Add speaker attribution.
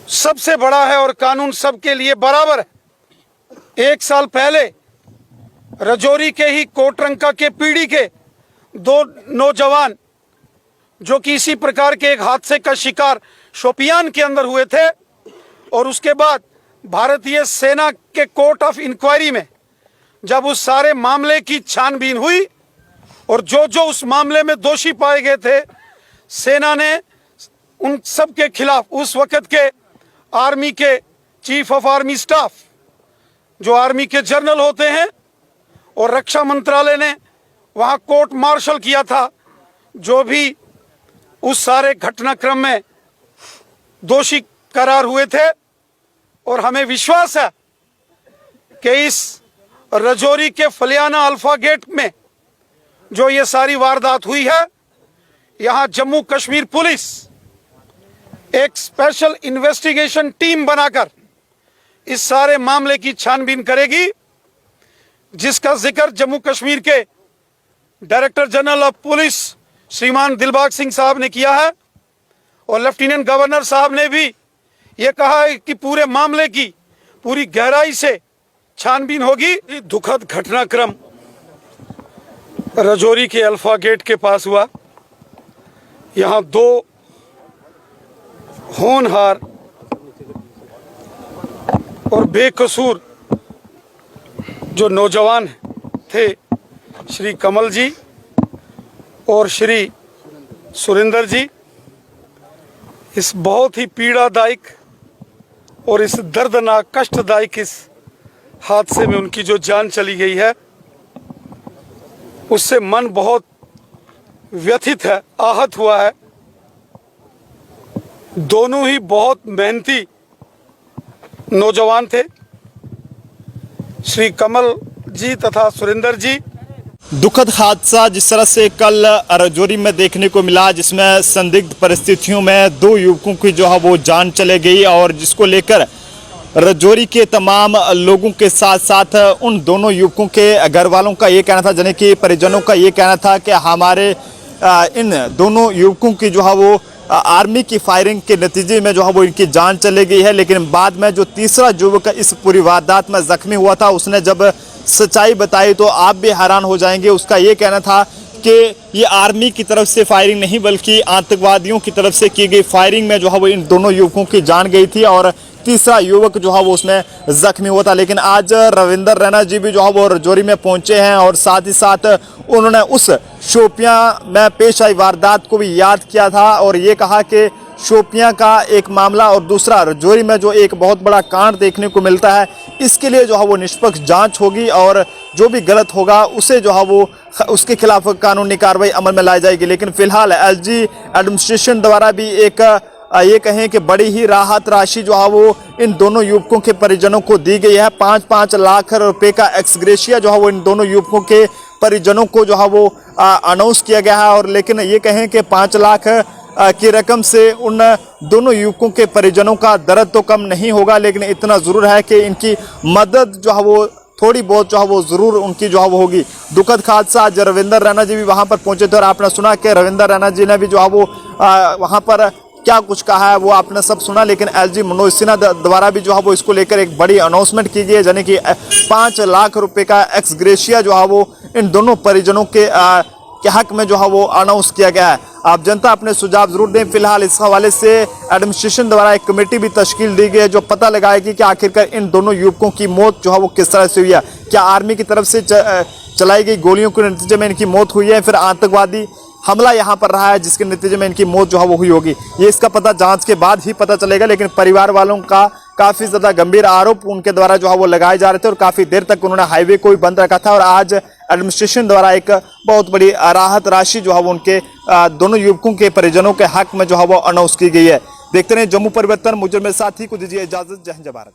Speaker 1: सबसे बड़ा है और कानून सबके लिए बराबर है। 1 साल पहले राजौरी के ही कोटरंका के पीढ़ी के 2 नौजवान जो कि इसी प्रकार के एक हादसे का शिकार शोपियान के अंदर हुए थे, और उसके बाद भारतीय सेना के कोर्ट ऑफ इंक्वायरी में जब उस सारे मामले की छानबीन हुई और जो जो उस मामले में दोषी पाए गए थे, सेना ने उन सब के खिलाफ उस वक्त के आर्मी के चीफ ऑफ आर्मी स्टाफ, जो आर्मी के जनरल होते हैं, और रक्षा मंत्रालय ने वहां कोर्ट मार्शल किया था, जो भी उस सारे घटनाक्रम में दोषी करार हुए थे। और हमें विश्वास है कि इस राजौरी के फलियाना अल्फा गेट में जो ये सारी वारदात हुई है, यहाँ जम्मू कश्मीर पुलिस एक स्पेशल इन्वेस्टिगेशन टीम बनाकर इस सारे मामले की छानबीन करेगी, जिसका जिक्र जम्मू कश्मीर के डायरेक्टर जनरल ऑफ पुलिस श्रीमान दिलबाग सिंह साहब ने किया है, और लेफ्टिनेंट गवर्नर साहब ने भी ये कहा है कि पूरे मामले की पूरी गहराई से छानबीन होगी। दुखद घटनाक्रम राजौरी के अल्फा गेट के पास हुआ। यहाँ 2 होनहार और बेकसूर जो नौजवान थे, श्री कमल जी और श्री सुरेंद्र जी, इस बहुत ही पीड़ादायक और इस दर्दनाक कष्टदायक इस हादसे में उनकी जो जान चली गई है, उससे मन बहुत व्यथित है, आहत हुआ है। दोनों ही बहुत मेहनती नौजवान थे, श्री कमल जी तथा सुरेंद्र जी।
Speaker 2: दुखद हादसा जिस तरह से कल राजौरी में देखने को मिला, जिसमें संदिग्ध परिस्थितियों में 2 युवकों की जो है वो जान चले गई, और जिसको लेकर राजौरी के तमाम लोगों के साथ साथ उन दोनों युवकों के घर वालों का ये कहना था, यानी कि परिजनों का ये कहना था कि हमारे इन दोनों युवकों की जो है वो आर्मी की फायरिंग के नतीजे में जो है वो इनकी जान चली गई है। लेकिन बाद में जो तीसरा युवक इस पूरी वारदात में जख्मी हुआ था, उसने जब सच्चाई बताई तो आप भी हैरान हो जाएंगे। उसका ये कहना था कि ये आर्मी की तरफ से फायरिंग नहीं बल्कि आतंकवादियों की तरफ से की गई फायरिंग में जो है वो इन दोनों युवकों की जान गई थी, और तीसरा युवक जो है वो उसमें जख्मी हुआ था। लेकिन आज रविंदर रैना जी भी जो है वो राजौरी में पहुंचे हैं, और साथ ही साथ उन्होंने उस शोपियां में पेश आई वारदात को भी याद किया था, और ये कहा कि शोपियां का एक मामला और दूसरा राजौरी में जो एक बहुत बड़ा कांड देखने को मिलता है, इसके लिए जो है वो निष्पक्ष जांच होगी, और जो भी गलत होगा उसे जो है वो उसके खिलाफ कानूनी कार्रवाई अमल में लाई जाएगी। लेकिन फिलहाल एलजी एडमिनिस्ट्रेशन द्वारा भी एक ये कहें कि बड़ी ही राहत राशि जो है वो इन दोनों युवकों के परिजनों को दी गई है। 5-5 लाख रुपए का एक्सग्रेशिया जो है वो इन दोनों युवकों के परिजनों को जो है वो अनाउंस किया गया है। और लेकिन ये कहें कि 5 लाख की रकम से उन दोनों युवकों के परिजनों का दर्द तो कम नहीं होगा, लेकिन इतना ज़रूर है कि इनकी मदद जो है वो थोड़ी बहुत जो है वो ज़रूर उनकी जो है वो होगी। दुखद हादसा आज रविंदर रैना जी भी वहाँ पर पहुँचे थे, और आपने सुना कि रविंदर रैना जी ने भी जो है वो वहाँ पर क्या कुछ कहा है वो आपने सब सुना। लेकिन एलजी मनोज सिन्हा द्वारा भी जो है वो इसको लेकर एक बड़ी अनाउंसमेंट की गई है, यानी कि 5 लाख रुपए का एक्सग्रेशिया जो है वो इन दोनों परिजनों के हक में जो है वो अनाउंस किया गया है। आप जनता अपने सुझाव जरूर दें। फिलहाल इस हवाले से एडमिनिस्ट्रेशन द्वारा एक कमेटी भी तश्कील दी गई है, जो पता लगाएगी कि आखिरकार इन दोनों युवकों की मौत जो है वो किस तरह से हुई है। क्या आर्मी की तरफ से चलाई गई गोलियों के नतीजे में इनकी मौत हुई है, फिर आतंकवादी हमला यहाँ पर रहा है जिसके नतीजे में इनकी मौत जो है वो हुई होगी, ये इसका पता जांच के बाद ही पता चलेगा। लेकिन परिवार वालों का काफ़ी ज़्यादा गंभीर आरोप उनके द्वारा जो है वो लगाए जा रहे थे, और काफ़ी देर तक उन्होंने हाईवे को भी बंद रखा था। और आज एडमिनिस्ट्रेशन द्वारा एक बहुत बड़ी राहत राशि जो है वो उनके दोनों युवकों के परिजनों के हक में जो है वो अनाउंस की गई है। देखते रहे जम्मू परिवर्तन। मुझे मेरे साथी को दीजिए इजाज़त। जय हिंद जय भारत।